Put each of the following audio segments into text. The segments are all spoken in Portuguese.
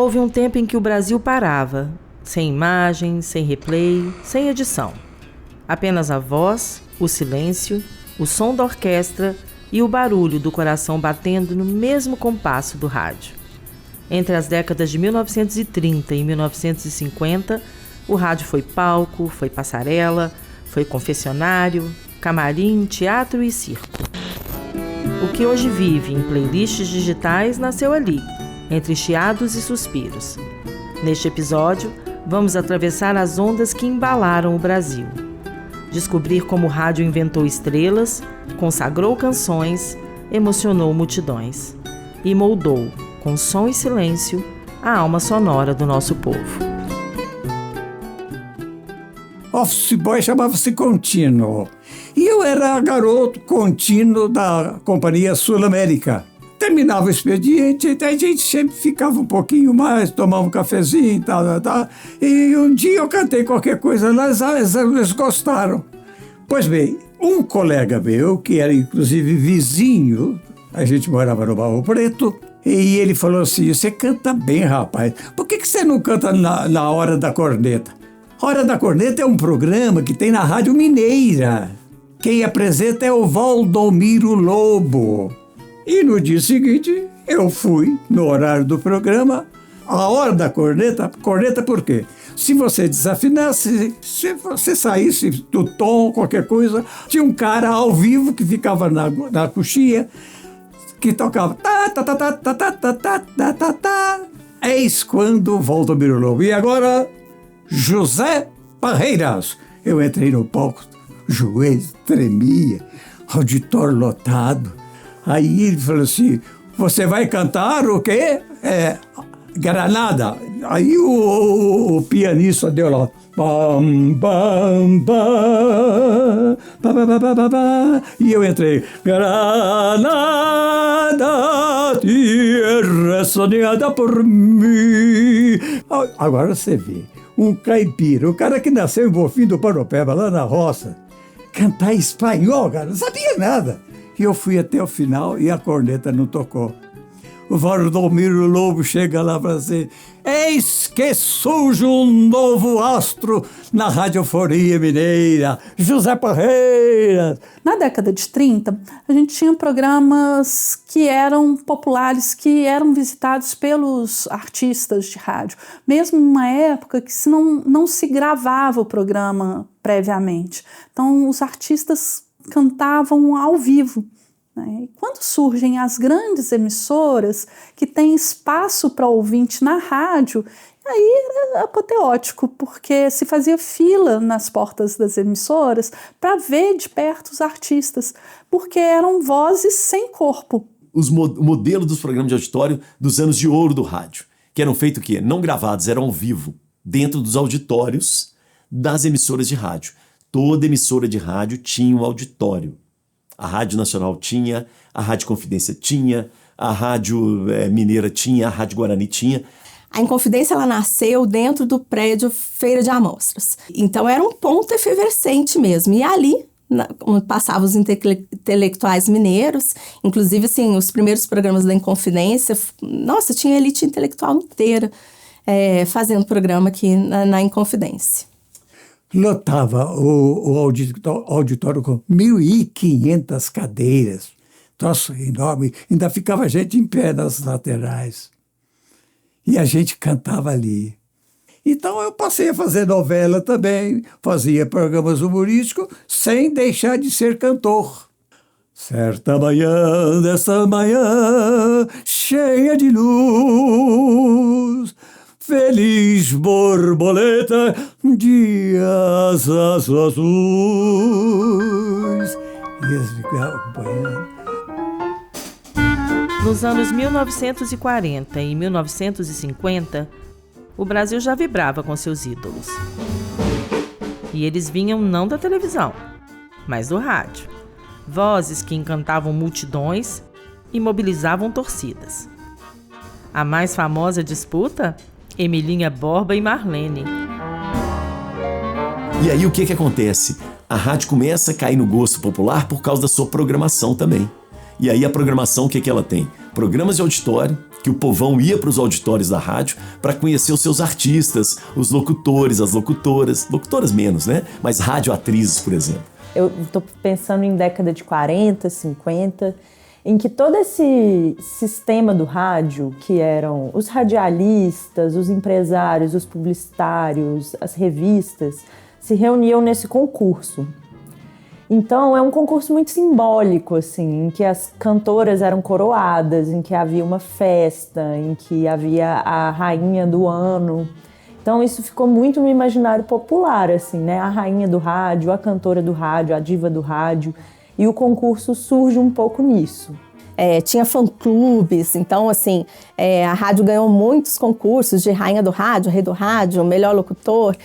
Houve um tempo em que o Brasil parava, sem imagem, sem replay, sem edição. Apenas a voz, o silêncio, o som da orquestra e o barulho do coração batendo no mesmo compasso do rádio. Entre as décadas de 1930 e 1950, o rádio foi palco, foi passarela, foi confessionário, camarim, teatro e circo. O que hoje vive em playlists digitais nasceu ali, entre chiados e suspiros. Neste episódio, vamos atravessar as ondas que embalaram o Brasil. Descobrir como o rádio inventou estrelas, consagrou canções, emocionou multidões e moldou, com som e silêncio, a alma sonora do nosso povo. Office boy chamava-se Contínuo. E eu era garoto contínuo da Companhia Sul-América. Terminava o expediente, a gente sempre ficava um pouquinho mais, tomava um cafezinho e tal. E um dia eu cantei qualquer coisa lá, eles gostaram. Pois bem, um colega meu, que era inclusive vizinho, a gente morava no Barro Preto, e ele falou assim: você canta bem, rapaz, por que você não canta na Hora da Corneta? Hora da Corneta é um programa que tem na Rádio Mineira. Quem apresenta é o Valdomiro Lobo. E no dia seguinte, eu fui, no horário do programa, a Hora da Corneta. Corneta por quê? Se você desafinasse, se você saísse do tom, qualquer coisa, tinha um cara ao vivo que ficava na coxinha, que tocava Eis quando Valdomiro Lobo. E agora, José Parreiras. Eu entrei no palco, joelho tremia, auditório lotado. Aí ele falou assim: você vai cantar o quê? Granada. Aí o pianista deu lá. Bam, bam, bam, ba, ba, ba, ba, ba, ba. E eu entrei. Granada, tierra sonhada por mim. Agora você vê, um caipira, o cara que nasceu em Bonfim do Paropeba, lá na roça, cantar espanhol, cara, não sabia nada. E eu fui até o final e a corneta não tocou. O Valdomiro Lobo chega lá para dizer: eis que surge um novo astro na radiofonia mineira, José Parreiras. Na década de 30, a gente tinha programas que eram populares, que eram visitados pelos artistas de rádio, mesmo numa época que não se gravava o programa previamente. Então, os artistas cantavam ao vivo. E quando surgem as grandes emissoras que têm espaço para ouvinte na rádio, aí era apoteótico, porque se fazia fila nas portas das emissoras para ver de perto os artistas, porque eram vozes sem corpo. O modelo dos programas de auditório dos anos de ouro do rádio, que eram feitos o quê? Não gravados, eram ao vivo, dentro dos auditórios das emissoras de rádio. Toda emissora de rádio tinha um auditório. A Rádio Nacional tinha, a Rádio Confidência tinha, a Rádio Mineira tinha, a Rádio Guarani tinha. A Inconfidência, ela nasceu dentro do prédio Feira de Amostras. Então era um ponto efervescente mesmo. E ali passavam os intelectuais mineiros, inclusive assim, os primeiros programas da Inconfidência, nossa, tinha a elite intelectual inteira fazendo programa aqui na Inconfidência. Lotava o auditório com 1.500 cadeiras. Troço enorme. Ainda ficava gente em pé nas laterais. E a gente cantava ali. Então eu passei a fazer novela também. Fazia programas humorísticos sem deixar de ser cantor. Certa manhã, dessa manhã, cheia de luz, feliz borboleta de asas azuis. E eles ficavam acompanhando. Nos anos 1940 e 1950, o Brasil já vibrava com seus ídolos. E eles vinham não da televisão, mas do rádio. Vozes que encantavam multidões e mobilizavam torcidas. A mais famosa disputa? Emilinha Borba e Marlene. E aí o que acontece? A rádio começa a cair no gosto popular por causa da sua programação também. E aí a programação, o que ela tem? Programas de auditório, que o povão ia para os auditórios da rádio para conhecer os seus artistas, os locutores, as locutoras menos, né? Mas radioatrizes, por exemplo. Eu estou pensando em década de 40, 50, em que todo esse sistema do rádio, que eram os radialistas, os empresários, os publicitários, as revistas, se reuniam nesse concurso. Então, é um concurso muito simbólico, assim, em que as cantoras eram coroadas, em que havia uma festa, em que havia a rainha do ano. Então, isso ficou muito no imaginário popular, assim, né? A rainha do rádio, a cantora do rádio, a diva do rádio. E o concurso surge um pouco nisso. Tinha fã-clubes, então, assim, a rádio ganhou muitos concursos de rainha do rádio, rei do rádio, melhor locutor,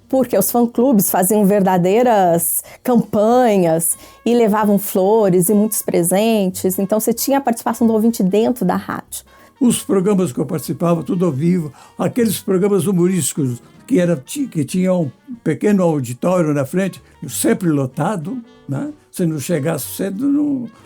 porque os fã-clubes faziam verdadeiras campanhas e levavam flores e muitos presentes. Então, você tinha a participação do ouvinte dentro da rádio. Os programas que eu participava, tudo ao vivo, aqueles programas humorísticos que tinham um pequeno auditório na frente, sempre lotado, né? Se não chegasse cedo,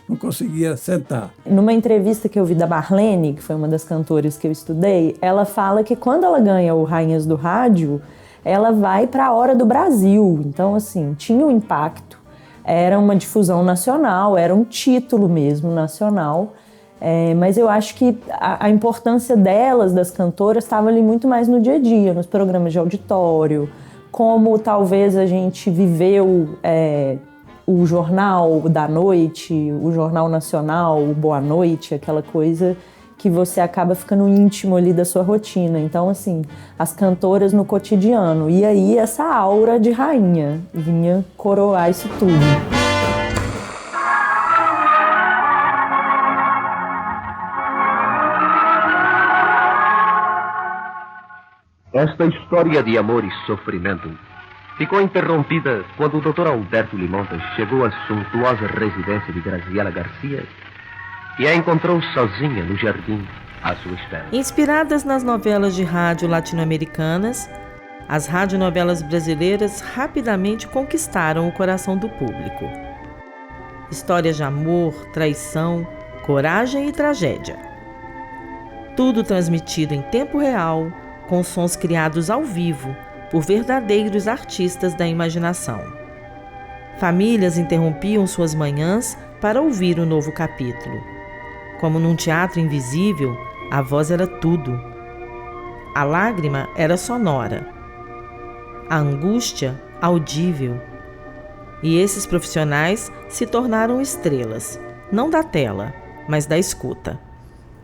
não conseguia sentar. Numa entrevista que eu vi da Marlene, que foi uma das cantoras que eu estudei, ela fala que quando ela ganha o Rainhas do Rádio, ela vai para a Hora do Brasil. Então, assim, tinha um impacto. Era uma difusão nacional, era um título mesmo nacional. Mas eu acho que a importância delas, das cantoras, estava ali muito mais no dia a dia, nos programas de auditório, como talvez a gente viveu o Jornal da Noite, o Jornal Nacional, o Boa Noite, aquela coisa que você acaba ficando íntimo ali da sua rotina. Então, assim, as cantoras no cotidiano. E aí essa aura de rainha vinha coroar isso tudo. Esta história de amor e sofrimento ficou interrompida quando o Dr. Alberto Limontas chegou à suntuosa residência de Graziela Garcia e a encontrou sozinha no jardim à sua espera. Inspiradas nas novelas de rádio latino-americanas, as radionovelas brasileiras rapidamente conquistaram o coração do público. Histórias de amor, traição, coragem e tragédia. Tudo transmitido em tempo real, com sons criados ao vivo por verdadeiros artistas da imaginação. Famílias interrompiam suas manhãs para ouvir o novo capítulo. Como num teatro invisível, a voz era tudo. A lágrima era sonora. A angústia, audível. E esses profissionais se tornaram estrelas, não da tela, mas da escuta.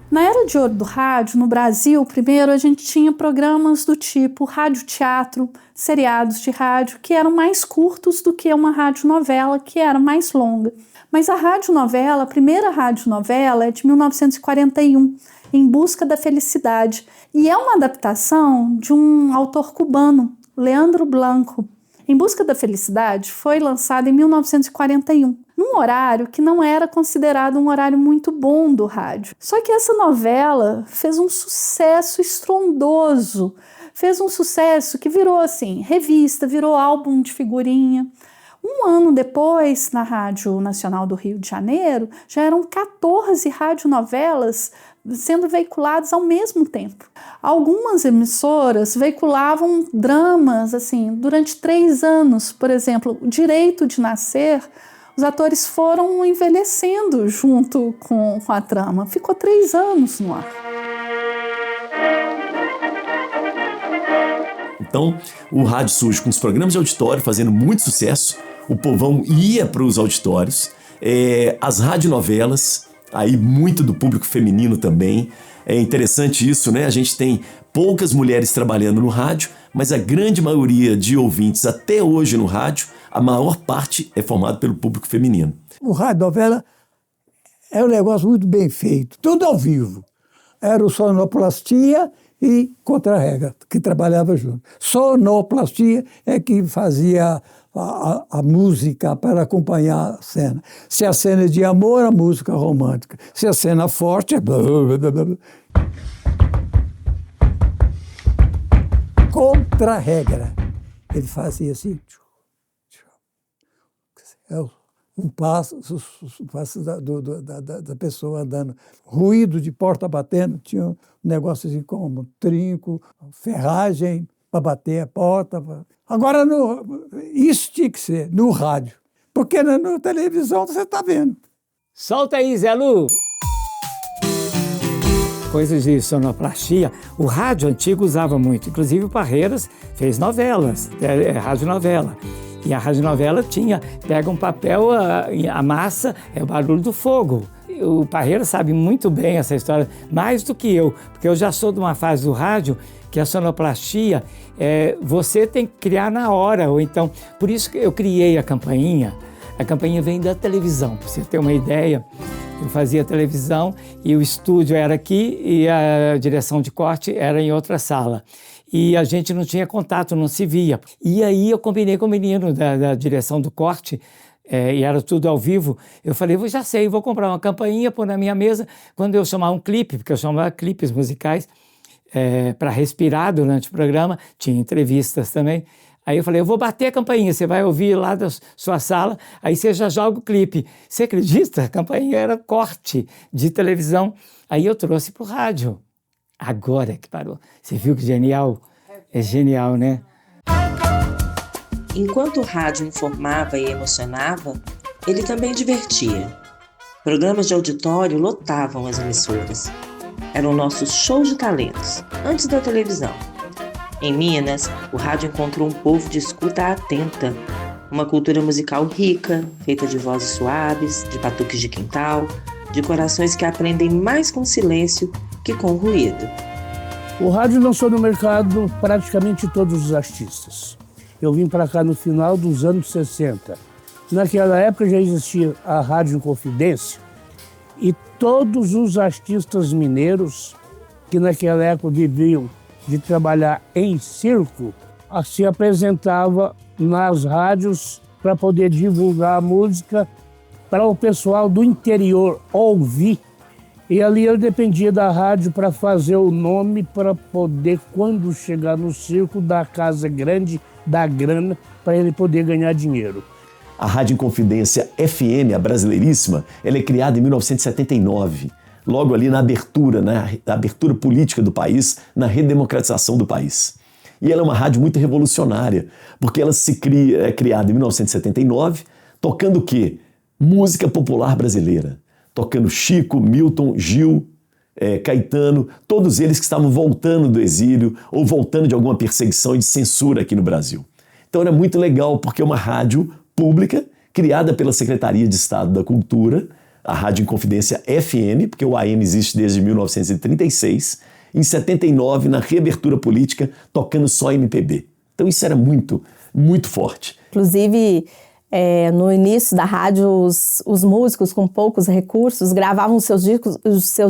Na era de ouro do rádio, no Brasil, primeiro a gente tinha programas do tipo rádio-teatro, seriados de rádio, que eram mais curtos do que uma radionovela, que era mais longa. Mas a radionovela, a primeira radionovela é de 1941, Em Busca da Felicidade, e é uma adaptação de um autor cubano, Leandro Blanco. Em Busca da Felicidade foi lançada em 1941, num horário que não era considerado um horário muito bom do rádio. Só que essa novela fez um sucesso estrondoso, fez um sucesso que virou assim, revista, virou álbum de figurinha. Um ano depois, na Rádio Nacional do Rio de Janeiro, já eram 14 radionovelas sendo veiculadas ao mesmo tempo. Algumas emissoras veiculavam dramas assim durante 3 anos. Por exemplo, O Direito de Nascer, os atores foram envelhecendo junto com a trama. Ficou 3 anos no ar. Então, o rádio surge com os programas de auditório fazendo muito sucesso. O povão ia para os auditórios. As radionovelas, aí muito do público feminino também. É interessante isso, né? A gente tem poucas mulheres trabalhando no rádio, mas a grande maioria de ouvintes até hoje no rádio, a maior parte é formada pelo público feminino. O radionovela é um negócio muito bem feito, tudo ao vivo. Era o sonoplastia e contra-regra, que trabalhava junto. Sonoplastia é que fazia a música para acompanhar a cena. Se a cena é de amor, a música romântica. Se a cena é forte, é blá, blá, blá, blá. Contra-regra. Ele fazia assim. o passo da pessoa andando, ruído de porta batendo, tinha um negócio assim como trinco, ferragem para bater a porta. Agora, isso tinha que ser no rádio, porque na televisão você está vendo. Solta aí, Zé Lu! Coisas de sonoplastia, o rádio antigo usava muito, inclusive o Parreiras fez novelas, radionovela. E a radionovela pega um papel, a massa é o barulho do fogo. O Parreira sabe muito bem essa história, mais do que eu, porque eu já sou de uma fase do rádio que a sonoplastia, você tem que criar na hora, ou então, por isso que eu criei a campainha vem da televisão, para você ter uma ideia. Eu fazia televisão e o estúdio era aqui e a direção de corte era em outra sala. E a gente não tinha contato, não se via. E aí eu combinei com o menino da direção do corte, e era tudo ao vivo. Eu falei, eu já sei, vou comprar uma campainha, pôr na minha mesa. Quando eu chamar um clipe, porque eu chamava clipes musicais, para respirar durante o programa, tinha entrevistas também. Aí eu falei, eu vou bater a campainha, você vai ouvir lá da sua sala, aí você já joga o clipe. Você acredita? A campainha era corte de televisão. Aí eu trouxe para o rádio. Agora que parou. Você viu que genial? É genial, né? Enquanto o rádio informava e emocionava, ele também divertia. Programas de auditório lotavam as emissoras. Era o nosso show de talentos, antes da televisão. Em Minas, o rádio encontrou um povo de escuta atenta, uma cultura musical rica, feita de vozes suaves, de batuques de quintal, de corações que aprendem mais com silêncio que com ruído. O rádio lançou no mercado praticamente todos os artistas. Eu vim para cá no final dos anos 60. Naquela época já existia a Rádio Inconfidência e todos os artistas mineiros que naquela época viviam de trabalhar em circo, se apresentava nas rádios para poder divulgar a música para o pessoal do interior ouvir. E ali eu dependia da rádio para fazer o nome, para poder, quando chegar no circo, da casa grande, da grana, para ele poder ganhar dinheiro. A Rádio Inconfidência FM, a brasileiríssima, ela é criada em 1979. Logo ali na abertura política do país, na redemocratização do país. E ela é uma rádio muito revolucionária, porque ela é criada em 1979, tocando o quê? Música popular brasileira. Tocando Chico, Milton, Gil, Caetano, todos eles que estavam voltando do exílio ou voltando de alguma perseguição e de censura aqui no Brasil. Então era muito legal, porque é uma rádio pública, criada pela Secretaria de Estado da Cultura, a Rádio Inconfidência FM, porque o AM existe desde 1936, em 79, na reabertura política, tocando só MPB. Então isso era muito, muito forte. Inclusive, no início da rádio, os músicos com poucos recursos gravavam os seus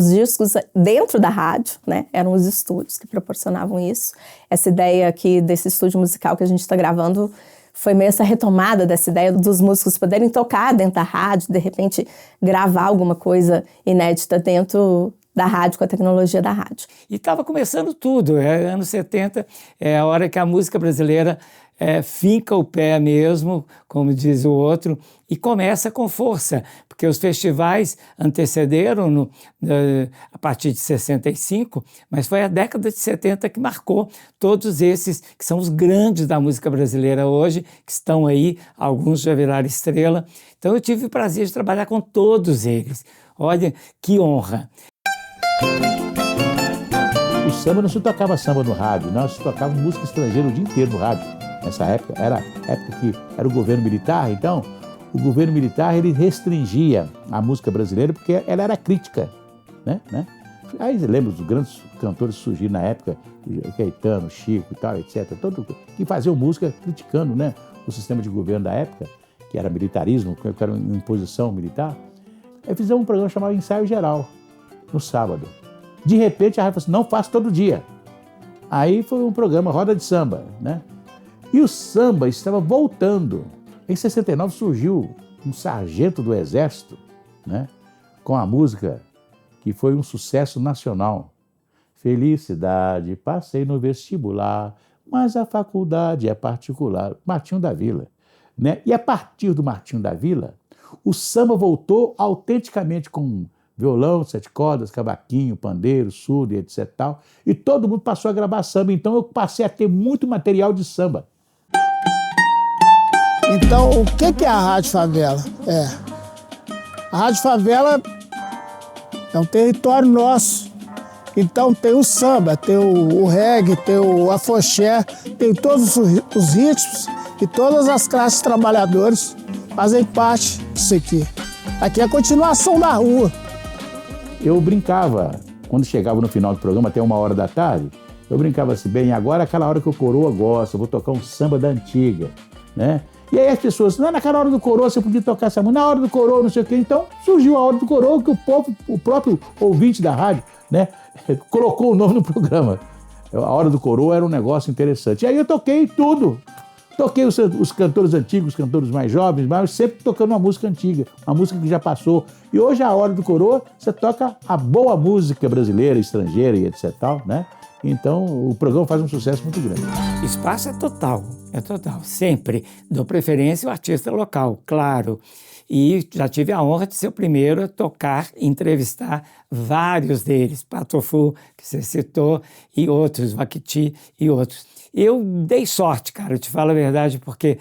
discos dentro da rádio, né? Eram os estúdios que proporcionavam isso. Essa ideia aqui desse estúdio musical que a gente está gravando foi meio essa retomada dessa ideia dos músicos poderem tocar dentro da rádio, de repente gravar alguma coisa inédita dentro da rádio, com a tecnologia da rádio. E estava começando tudo, anos 70, é a hora que a música brasileira finca o pé mesmo, como diz o outro, e começa com força, porque os festivais antecederam a partir de 65, mas foi a década de 70 que marcou todos esses que são os grandes da música brasileira hoje, que estão aí, alguns já viraram estrela. Então eu tive o prazer de trabalhar com todos eles. Olha, que honra! O samba não se tocava samba no rádio, não, se tocava música estrangeira o dia inteiro no rádio. Nessa época, era a época que era o governo militar, então o governo militar ele restringia a música brasileira porque ela era crítica, né? Aí lembra dos grandes cantores que surgiram na época, Caetano, Chico e tal, etc., todo, que faziam música criticando, né, o sistema de governo da época, que era militarismo, que era uma imposição militar. Aí fizemos um programa chamado Ensaio Geral, no sábado. De repente a rádio falou assim, não faço todo dia. Aí foi um programa Roda de Samba, né? E o samba estava voltando. Em 69 surgiu um sargento do Exército, né, com a música que foi um sucesso nacional. Felicidade, passei no vestibular, mas a faculdade é particular. Martinho da Vila. Né? E a partir do Martinho da Vila, o samba voltou autenticamente com violão, 7 cordas, cavaquinho, pandeiro, surdo e etc. Tal, e todo mundo passou a gravar samba, então eu passei a ter muito material de samba. Então, o que é a Rádio Favela? A Rádio Favela é um território nosso. Então tem o samba, tem o reggae, tem o afoxé, tem todos os ritmos e todas as classes trabalhadoras fazem parte disso aqui. Aqui é a continuação da rua. Eu brincava, quando chegava no final do programa, até 1h da tarde, eu brincava assim, bem, agora é aquela hora que o coroa gosta, eu vou tocar um samba da antiga, né? E aí as pessoas, não, naquela hora do coroa você podia tocar essa música, na hora do coroa não sei o quê. Então surgiu a hora do coroa, que o próprio ouvinte da rádio, né, colocou o nome no programa. A hora do coroa era um negócio interessante. E aí eu toquei tudo. Toquei os cantores antigos, os cantores mais jovens, mas sempre tocando uma música antiga, uma música que já passou. E hoje, a hora do coroa, você toca a boa música brasileira, estrangeira e etc. né? Então, o programa faz um sucesso muito grande. Espaço é total, sempre. Dou preferência ao artista local, claro. E já tive a honra de ser o primeiro a tocar e entrevistar vários deles, Patofu, que você citou, e outros, Vaquiti e outros. Eu dei sorte, cara, eu te falo a verdade, porque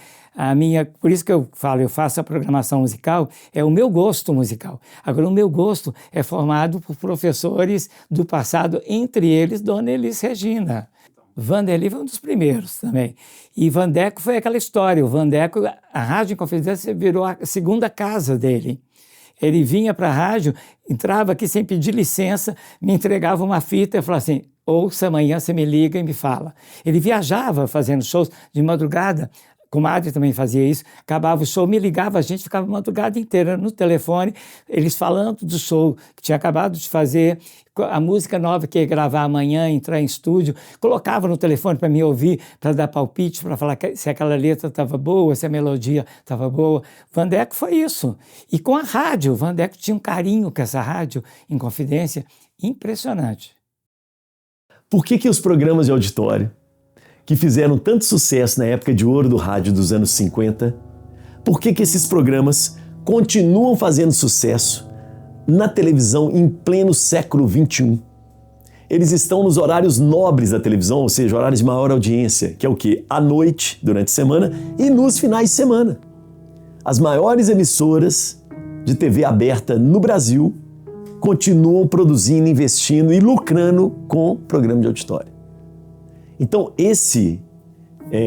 por isso que eu falo, eu faço a programação musical, é o meu gosto musical. Agora, o meu gosto é formado por professores do passado, entre eles, Dona Elis Regina. Vanderly foi um dos primeiros também. E Vandeco foi aquela história. O Vandeco, a Rádio Inconfidência virou a segunda casa dele. Ele vinha para a rádio, entrava aqui sem pedir licença, me entregava uma fita e falava assim, ouça, amanhã você me liga e me fala. Ele viajava fazendo shows de madrugada, comadre também fazia isso, acabava o show, me ligava, a gente ficava a madrugada inteira no telefone, eles falando do show que tinha acabado de fazer, a música nova que ia gravar amanhã, entrar em estúdio, colocava no telefone para me ouvir, para dar palpite, para falar se aquela letra estava boa, se a melodia estava boa. Vandeco foi isso. E com a rádio, Vandeco tinha um carinho com essa rádio Inconfidência impressionante. Por que os programas de auditório, que fizeram tanto sucesso na época de ouro do rádio dos anos 50, por que esses programas continuam fazendo sucesso na televisão em pleno século XXI? Eles estão nos horários nobres da televisão, ou seja, horários de maior audiência, que é o quê? À noite, durante a semana, e nos finais de semana. As maiores emissoras de TV aberta no Brasil continuam produzindo, investindo e lucrando com o programa de auditório. Então,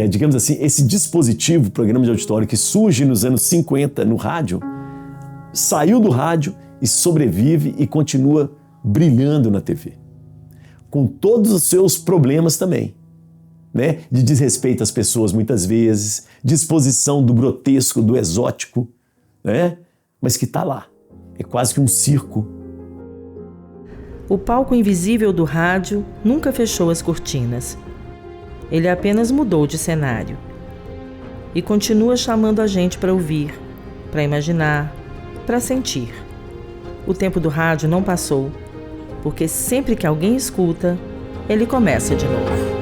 digamos assim, esse dispositivo, programa de auditório, que surge nos anos 50 no rádio, saiu do rádio e sobrevive e continua brilhando na TV. Com todos os seus problemas também, né? De desrespeito às pessoas muitas vezes, de exposição do grotesco, do exótico, né? Mas que está lá. É quase que um circo. O palco invisível do rádio nunca fechou as cortinas. Ele apenas mudou de cenário. E continua chamando a gente para ouvir, para imaginar, para sentir. O tempo do rádio não passou, porque sempre que alguém escuta, ele começa de novo.